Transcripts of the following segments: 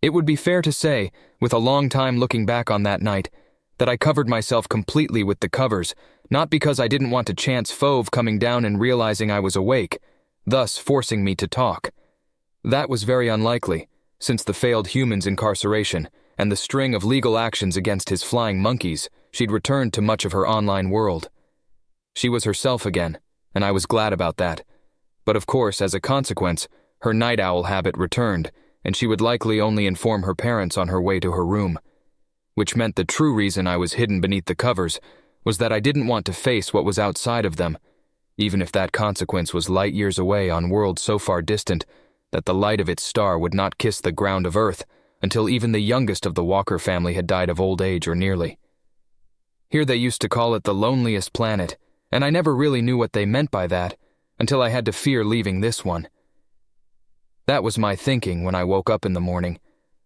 It would be fair to say, with a long time looking back on that night, that I covered myself completely with the covers, not because I didn't want to chance Fauve coming down and realizing I was awake, thus forcing me to talk. That was very unlikely, since the failed human's incarceration and the string of legal actions against his flying monkeys, she'd returned to much of her online world. She was herself again, and I was glad about that. But of course, as a consequence, her night owl habit returned, and she would likely only inform her parents on her way to her room. Which meant the true reason I was hidden beneath the covers was that I didn't want to face what was outside of them, even if that consequence was light years away on worlds so far distant that the light of its star would not kiss the ground of Earth until even the youngest of the Walker family had died of old age or nearly. Here they used to call it the loneliest planet, and I never really knew what they meant by that until I had to fear leaving this one. That was my thinking when I woke up in the morning.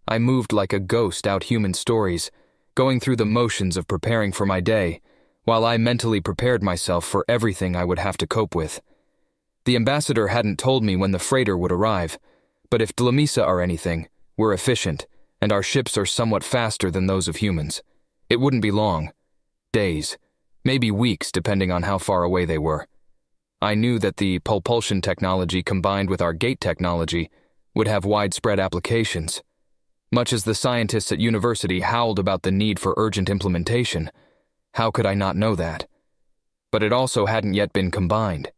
I moved like a ghost out human stories, going through the motions of preparing for my day, while I mentally prepared myself for everything I would have to cope with. The ambassador hadn't told me when the freighter would arrive, but if Dlamisa are anything, we're efficient, and our ships are somewhat faster than those of humans. It wouldn't be long. Days, maybe weeks depending on how far away they were. I knew that the propulsion technology combined with our gate technology would have widespread applications. Much as the scientists at university howled about the need for urgent implementation, how could I not know that? But it also hadn't yet been combined,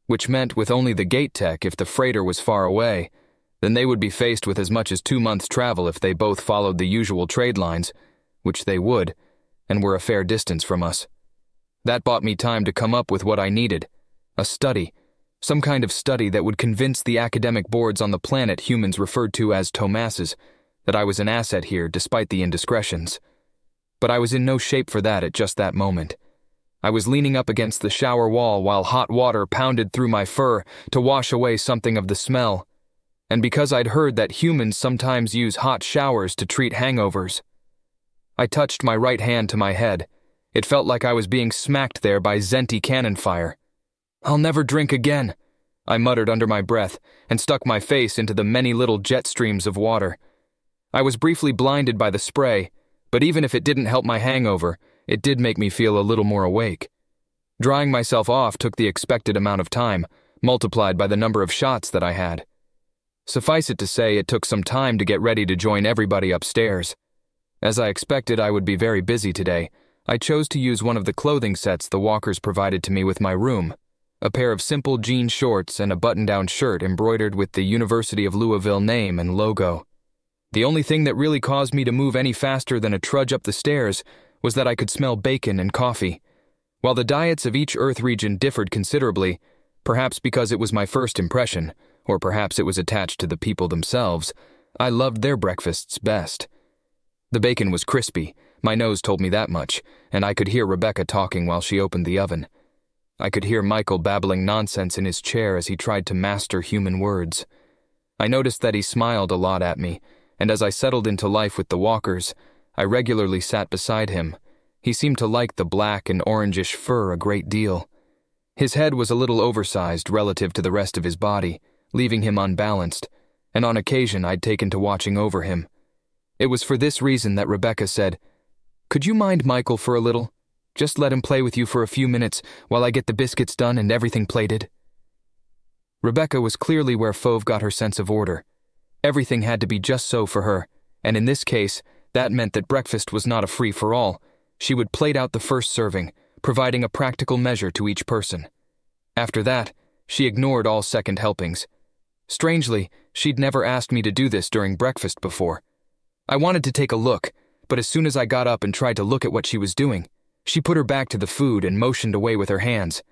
which meant with only the gate tech if the freighter was far away, then they would be faced with as much as 2 months' travel if they both followed the usual trade lines, which they would, and were a fair distance from us. That bought me time to come up with what I needed. A study, some kind of study that would convince the academic boards on the planet humans referred to as Tomasses that I was an asset here despite the indiscretions. But I was in no shape for that at just that moment. I was leaning up against the shower wall while hot water pounded through my fur to wash away something of the smell. And because I'd heard that humans sometimes use hot showers to treat hangovers. I touched my right hand to my head. It felt like I was being smacked there by Zenti cannon fire. "I'll never drink again," I muttered under my breath and stuck my face into the many little jet streams of water. I was briefly blinded by the spray, but even if it didn't help my hangover, it did make me feel a little more awake. Drying myself off took the expected amount of time, multiplied by the number of shots that I had. Suffice it to say, it took some time to get ready to join everybody upstairs. As I expected I would be very busy today, I chose to use one of the clothing sets the Walkers provided to me with my room. A pair of simple jean shorts and a button-down shirt embroidered with the University of Louisville name and logo. The only thing that really caused me to move any faster than a trudge up the stairs was that I could smell bacon and coffee. While the diets of each Earth region differed considerably, perhaps because it was my first impression, or perhaps it was attached to the people themselves, I loved their breakfasts best. The bacon was crispy, my nose told me that much, and I could hear Rebecca talking while she opened the oven. I could hear Michael babbling nonsense in his chair as he tried to master human words. I noticed that he smiled a lot at me, and as I settled into life with the Walkers, I regularly sat beside him. He seemed to like the black and orangish fur a great deal. His head was a little oversized relative to the rest of his body, leaving him unbalanced, and on occasion I'd taken to watching over him. It was for this reason that Rebecca said, "Could you mind Michael for a little? Just let him play with you for a few minutes while I get the biscuits done and everything plated." Rebecca was clearly where Fauve got her sense of order. Everything had to be just so for her, and in this case, that meant that breakfast was not a free-for-all. She would plate out the first serving, providing a practical measure to each person. After that, she ignored all second helpings. Strangely, she'd never asked me to do this during breakfast before. I wanted to take a look, but as soon as I got up and tried to look at what she was doing, she put her back to the food and motioned away with her hands.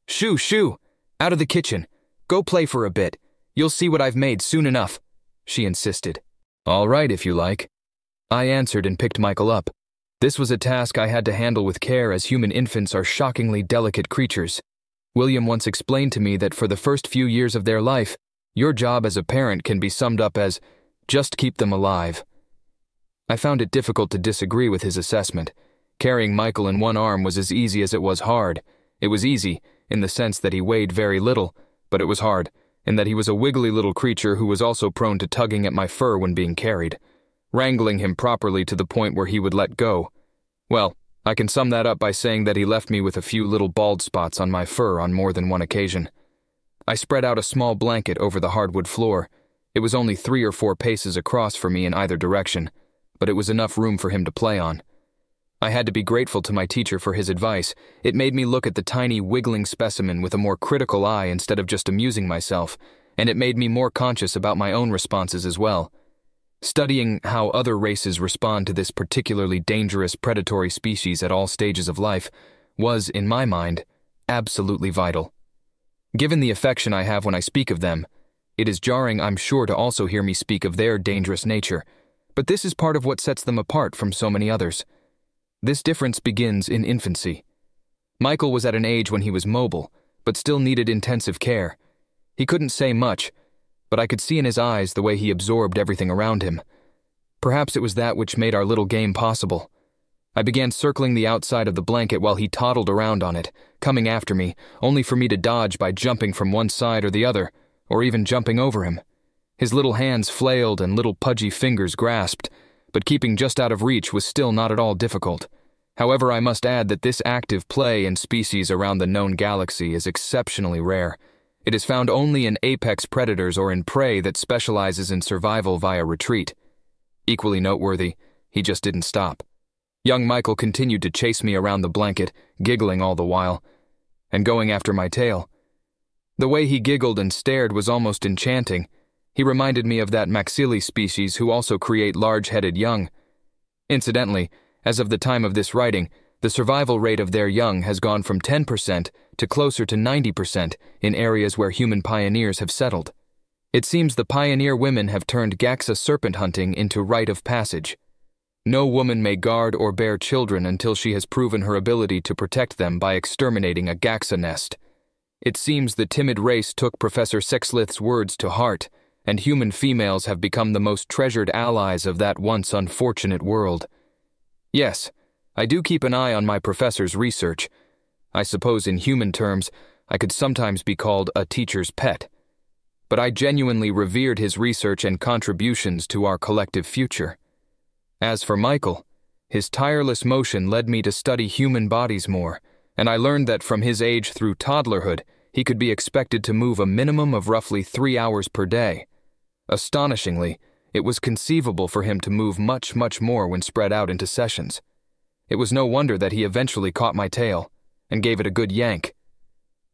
"Shoo, shoo! Out of the kitchen. Go play for a bit. You'll see what I've made soon enough," she insisted. "All right, if you like." I answered and picked Michael up. This was a task I had to handle with care as human infants are shockingly delicate creatures. William once explained to me that for the first few years of their life, your job as a parent can be summed up as, just keep them alive. I found it difficult to disagree with his assessment. Carrying Michael in one arm was as easy as it was hard. It was easy, in the sense that he weighed very little, but it was hard, in that he was a wiggly little creature who was also prone to tugging at my fur when being carried. wrangling him properly to the point where he would let go. Well, I can sum that up by saying that he left me with a few little bald spots on my fur on more than one occasion. I spread out a small blanket over the hardwood floor. It was only 3 or 4 paces across for me in either direction, but it was enough room for him to play on. I had to be grateful to my teacher for his advice. It made me look at the tiny, wiggling specimen with a more critical eye instead of just amusing myself, and it made me more conscious about my own responses as well. Studying how other races respond to this particularly dangerous predatory species at all stages of life was, in my mind, absolutely vital. Given the affection I have when I speak of them, it is jarring, I'm sure, to also hear me speak of their dangerous nature, but this is part of what sets them apart from so many others. This difference begins in infancy. Michael was at an age when he was mobile, but still needed intensive care. He couldn't say much, but I could see in his eyes the way he absorbed everything around him. Perhaps it was that which made our little game possible. I began circling the outside of the blanket while he toddled around on it, coming after me, only for me to dodge by jumping from one side or the other, or even jumping over him. His little hands flailed and little pudgy fingers grasped, but keeping just out of reach was still not at all difficult. However, I must add that this active play in species around the known galaxy is exceptionally rare. It is found only in apex predators or in prey that specializes in survival via retreat. Equally noteworthy, he just didn't stop. Young Michael continued to chase me around the blanket, giggling all the while, and going after my tail. The way he giggled and stared was almost enchanting. He reminded me of that maxilli species who also create large-headed young. Incidentally, as of the time of this writing, the survival rate of their young has gone from 10% to closer to 90% in areas where human pioneers have settled. It seems the pioneer women have turned Gaxa serpent hunting into rite of passage. No woman may guard or bear children until she has proven her ability to protect them by exterminating a Gaxa nest. It seems the timid race took Professor Sexlith's words to heart, and human females have become the most treasured allies of that once unfortunate world. Yes, I do keep an eye on my professor's research. I suppose in human terms, I could sometimes be called a teacher's pet. But I genuinely revered his research and contributions to our collective future. As for Michael, his tireless motion led me to study human bodies more, and I learned that from his age through toddlerhood, he could be expected to move a minimum of roughly 3 hours per day. Astonishingly, it was conceivable for him to move much more when spread out into sessions. It was no wonder that he eventually caught my tail and gave it a good yank.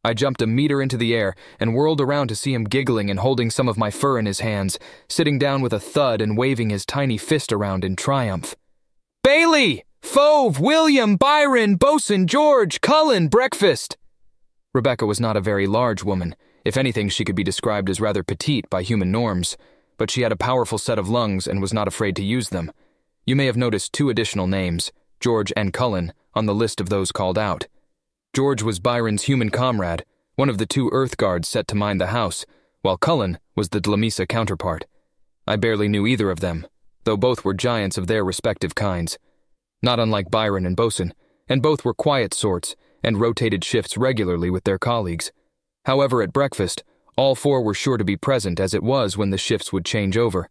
I jumped a meter into the air and whirled around to see him giggling and holding some of my fur in his hands, sitting down with a thud and waving his tiny fist around in triumph. "Bailey! Fove! William! Byron! Bosun! George! Cullen! Breakfast!" Rebecca was not a very large woman. If anything, she could be described as rather petite by human norms, but she had a powerful set of lungs and was not afraid to use them. You may have noticed 2 additional names, George and Cullen, on the list of those called out. George was Byron's human comrade, one of the 2 Earth Guards set to mind the house, while Cullen was the Dlamisa counterpart. I barely knew either of them, though both were giants of their respective kinds. Not unlike Byron and Bosun, and both were quiet sorts and rotated shifts regularly with their colleagues. However, at breakfast, all 4 were sure to be present as it was when the shifts would change over.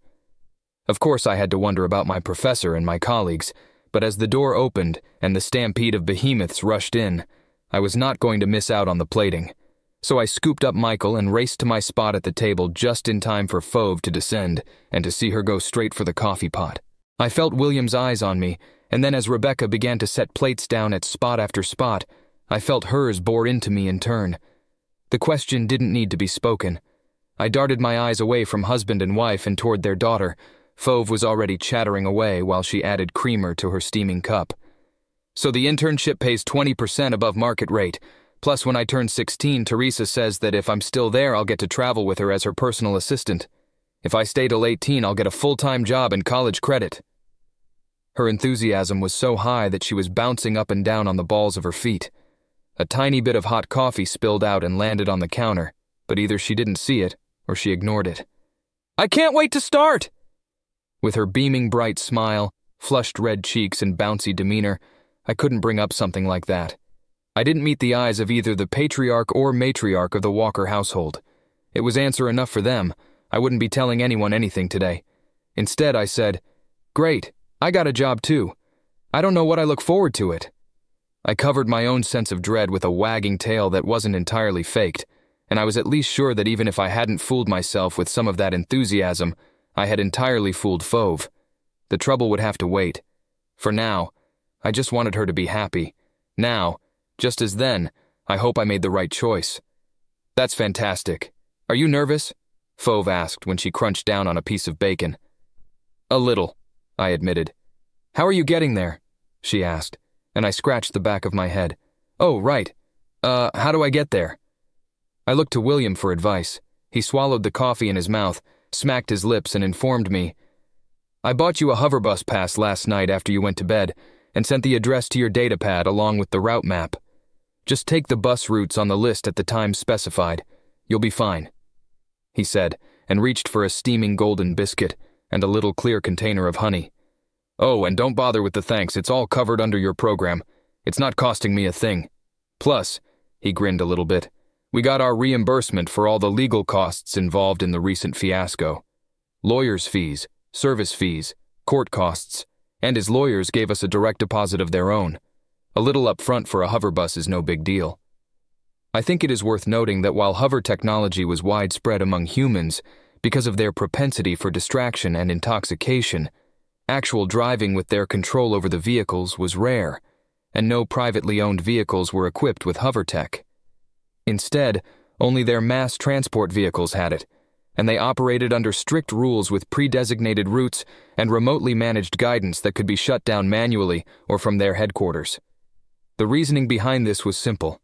Of course, I had to wonder about my professor and my colleagues, but as the door opened and the stampede of behemoths rushed in, I was not going to miss out on the plating. So I scooped up Michael and raced to my spot at the table just in time for Fove to descend and to see her go straight for the coffee pot. I felt William's eyes on me, and then as Rebecca began to set plates down at spot after spot, I felt hers bore into me in turn. The question didn't need to be spoken. I darted my eyes away from husband and wife and toward their daughter. Fove was already chattering away while she added creamer to her steaming cup. "So the internship pays 20% above market rate. Plus, when I turn 16, Teresa says that if I'm still there, I'll get to travel with her as her personal assistant. If I stay till 18, I'll get a full-time job and college credit." Her enthusiasm was so high that she was bouncing up and down on the balls of her feet. A tiny bit of hot coffee spilled out and landed on the counter, but either she didn't see it or she ignored it. "I can't wait to start!" With her beaming bright smile, flushed red cheeks, and bouncy demeanor, I couldn't bring up something like that. I didn't meet the eyes of either the patriarch or matriarch of the Walker household. It was answer enough for them. I wouldn't be telling anyone anything today. Instead, I said, Great, I got a job too. I don't know what I look forward to it. I covered my own sense of dread with a wagging tail that wasn't entirely faked, and I was at least sure that even if I hadn't fooled myself with some of that enthusiasm, I had entirely fooled Fauve. The trouble would have to wait. For now, I just wanted her to be happy. Now, just as then, I hope I made the right choice. That's fantastic. Are you nervous? Fauve asked when she crunched down on a piece of bacon. A little, I admitted. How are you getting there? She asked, and I scratched the back of my head. Oh, right. How do I get there? I looked to William for advice. He swallowed the coffee in his mouth, smacked his lips, and informed me. I bought you a hoverbus pass last night after you went to bed, and sent the address to your datapad along with the route map. Just take the bus routes on the list at the time specified. You'll be fine, he said, and reached for a steaming golden biscuit and a little clear container of honey. Oh, and don't bother with the thanks, it's all covered under your program. It's not costing me a thing. Plus, he grinned a little bit, we got our reimbursement for all the legal costs involved in the recent fiasco. Lawyers' fees, service fees, court costs, and his lawyers gave us a direct deposit of their own. A little up front for a hoverbus is no big deal. I think it is worth noting that while hover technology was widespread among humans because of their propensity for distraction and intoxication, actual driving with their control over the vehicles was rare, and no privately owned vehicles were equipped with hover tech. Instead, only their mass transport vehicles had it, and they operated under strict rules with pre-designated routes and remotely managed guidance that could be shut down manually or from their headquarters. The reasoning behind this was simple.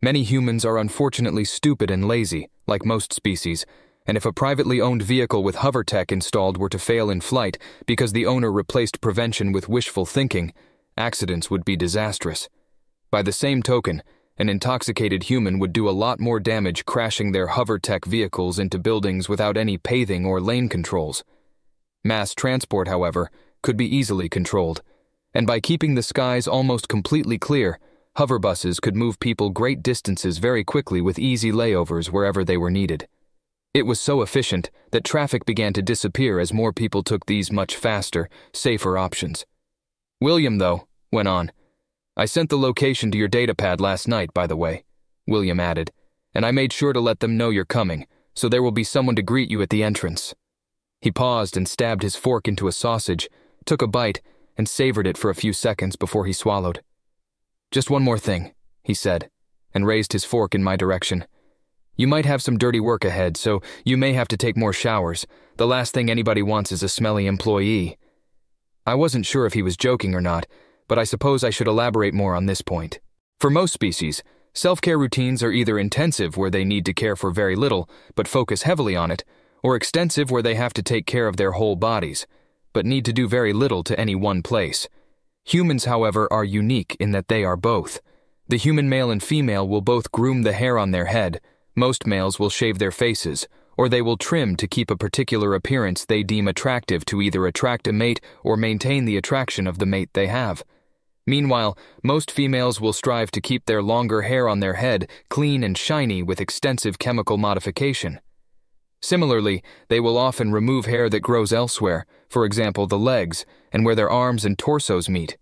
Many humans are unfortunately stupid and lazy, like most species, and if a privately owned vehicle with hover tech installed were to fail in flight because the owner replaced prevention with wishful thinking, accidents would be disastrous. By the same token, an intoxicated human would do a lot more damage crashing their hover tech vehicles into buildings without any paving or lane controls. Mass transport, however, could be easily controlled, and by keeping the skies almost completely clear, hoverbuses could move people great distances very quickly with easy layovers wherever they were needed. It was so efficient that traffic began to disappear as more people took these much faster, safer options. William, though, went on. I sent the location to your datapad last night, by the way, William added, and I made sure to let them know you're coming, so there will be someone to greet you at the entrance. He paused and stabbed his fork into a sausage, took a bite, and savored it for a few seconds before he swallowed. Just one more thing, he said, and raised his fork in my direction. You might have some dirty work ahead, so you may have to take more showers. The last thing anybody wants is a smelly employee. I wasn't sure if he was joking or not, but I suppose I should elaborate more on this point. For most species, self-care routines are either intensive where they need to care for very little, but focus heavily on it, or extensive where they have to take care of their whole bodies, but need to do very little to any one place. Humans, however, are unique in that they are both. The human male and female will both groom the hair on their head, most males will shave their faces, or they will trim to keep a particular appearance they deem attractive to either attract a mate or maintain the attraction of the mate they have. Meanwhile, most females will strive to keep their longer hair on their head clean and shiny with extensive chemical modification. Similarly, they will often remove hair that grows elsewhere, for example the legs, and where their arms and torsos meet.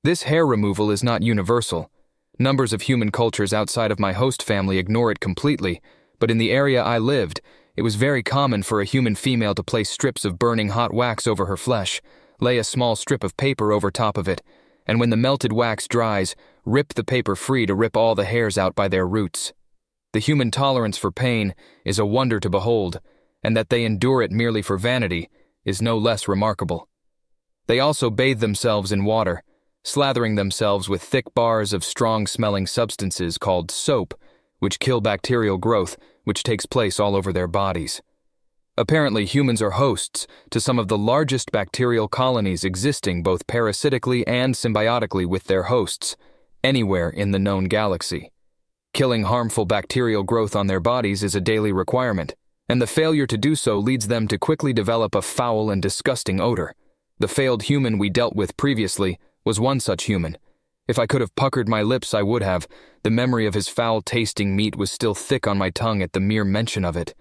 This hair removal is not universal. Numbers of human cultures outside of my host family ignore it completely, but in the area I lived, it was very common for a human female to place strips of burning hot wax over her flesh, lay a small strip of paper over top of it, and when the melted wax dries, rip the paper free to rip all the hairs out by their roots. The human tolerance for pain is a wonder to behold, and that they endure it merely for vanity is no less remarkable. They also bathe themselves in water, slathering themselves with thick bars of strong-smelling substances called soap, which kill bacterial growth, which takes place all over their bodies. Apparently, humans are hosts to some of the largest bacterial colonies existing both parasitically and symbiotically with their hosts, anywhere in the known galaxy. Killing harmful bacterial growth on their bodies is a daily requirement, and the failure to do so leads them to quickly develop a foul and disgusting odor. The failed human we dealt with previously was one such human. If I could have puckered my lips, I would have. The memory of his foul-tasting meat was still thick on my tongue at the mere mention of it.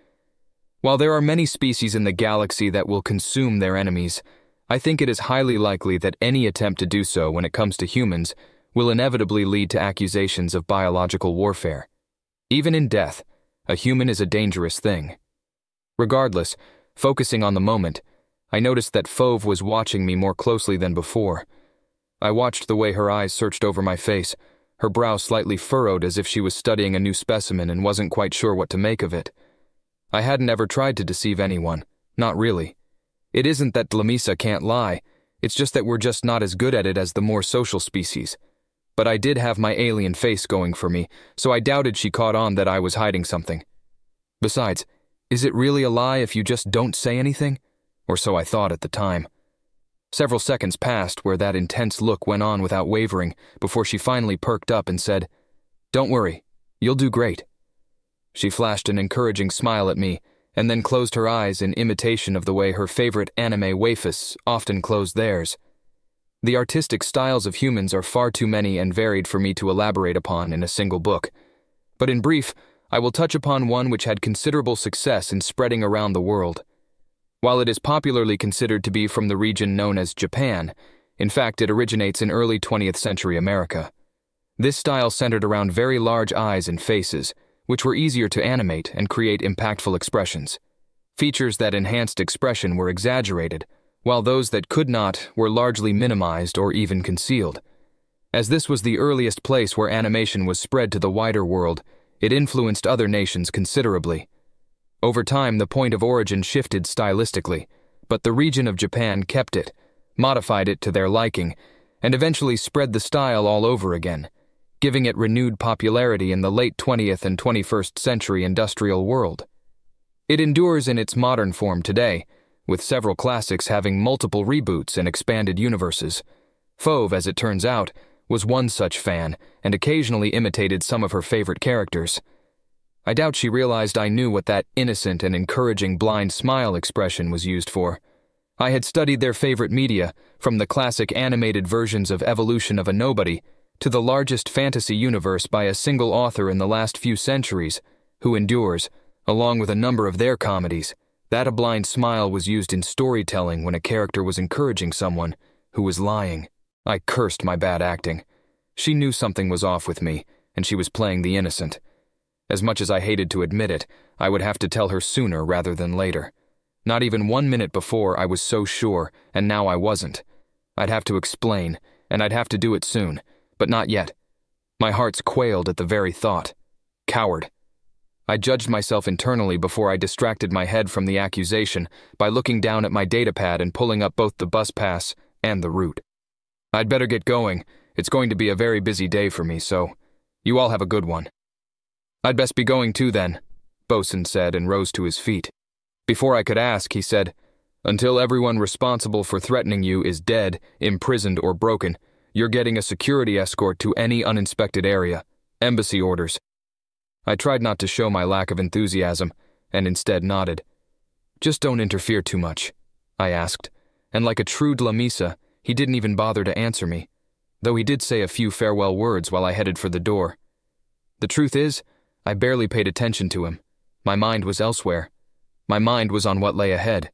While there are many species in the galaxy that will consume their enemies, I think it is highly likely that any attempt to do so when it comes to humans will inevitably lead to accusations of biological warfare. Even in death, a human is a dangerous thing. Regardless, focusing on the moment, I noticed that Fauve was watching me more closely than before. I watched the way her eyes searched over my face, her brow slightly furrowed as if she was studying a new specimen and wasn't quite sure what to make of it. I hadn't ever tried to deceive anyone, not really. It isn't that Dlamisa can't lie, it's just that we're just not as good at it as the more social species. But I did have my alien face going for me, so I doubted she caught on that I was hiding something. Besides, is it really a lie if you just don't say anything? Or so I thought at the time. Several seconds passed where that intense look went on without wavering before she finally perked up and said, "Don't worry, you'll do great." She flashed an encouraging smile at me and then closed her eyes in imitation of the way her favorite anime waifus often closed theirs. The artistic styles of humans are far too many and varied for me to elaborate upon in a single book. But in brief, I will touch upon one which had considerable success in spreading around the world. While it is popularly considered to be from the region known as Japan, in fact it originates in early 20th century America. This style centered around very large eyes and faces, which were easier to animate and create impactful expressions. Features that enhanced expression were exaggerated, while those that could not were largely minimized or even concealed. As this was the earliest place where animation was spread to the wider world, it influenced other nations considerably. Over time, the point of origin shifted stylistically, but the region of Japan kept it, modified it to their liking, and eventually spread the style all over again, giving it renewed popularity in the late 20th and 21st century industrial world. It endures in its modern form today, with several classics having multiple reboots and expanded universes. Fauve, as it turns out, was one such fan and occasionally imitated some of her favorite characters. I doubt she realized I knew what that innocent and encouraging blind smile expression was used for. I had studied their favorite media, from the classic animated versions of Evolution of a Nobody to the largest fantasy universe by a single author in the last few centuries, who endures, along with a number of their comedies, that a blind smile was used in storytelling when a character was encouraging someone who was lying. I cursed my bad acting. She knew something was off with me, and she was playing the innocent. As much as I hated to admit it, I would have to tell her sooner rather than later. Not even 1 minute before I was so sure, and now I wasn't. I'd have to explain, and I'd have to do it soon, but not yet. My heart's quailed at the very thought. Coward. I judged myself internally before I distracted my head from the accusation by looking down at my datapad and pulling up both the bus pass and the route. I'd better get going. It's going to be a very busy day for me, so you all have a good one. I'd best be going too then, Bosun said and rose to his feet. Before I could ask, he said, "Until everyone responsible for threatening you is dead, imprisoned, or broken, you're getting a security escort to any uninspected area. Embassy orders." I tried not to show my lack of enthusiasm, and instead nodded. "Just don't interfere too much," I asked, and like a true Dlamisa, he didn't even bother to answer me, though he did say a few farewell words while I headed for the door. The truth is, I barely paid attention to him. My mind was elsewhere. My mind was on what lay ahead.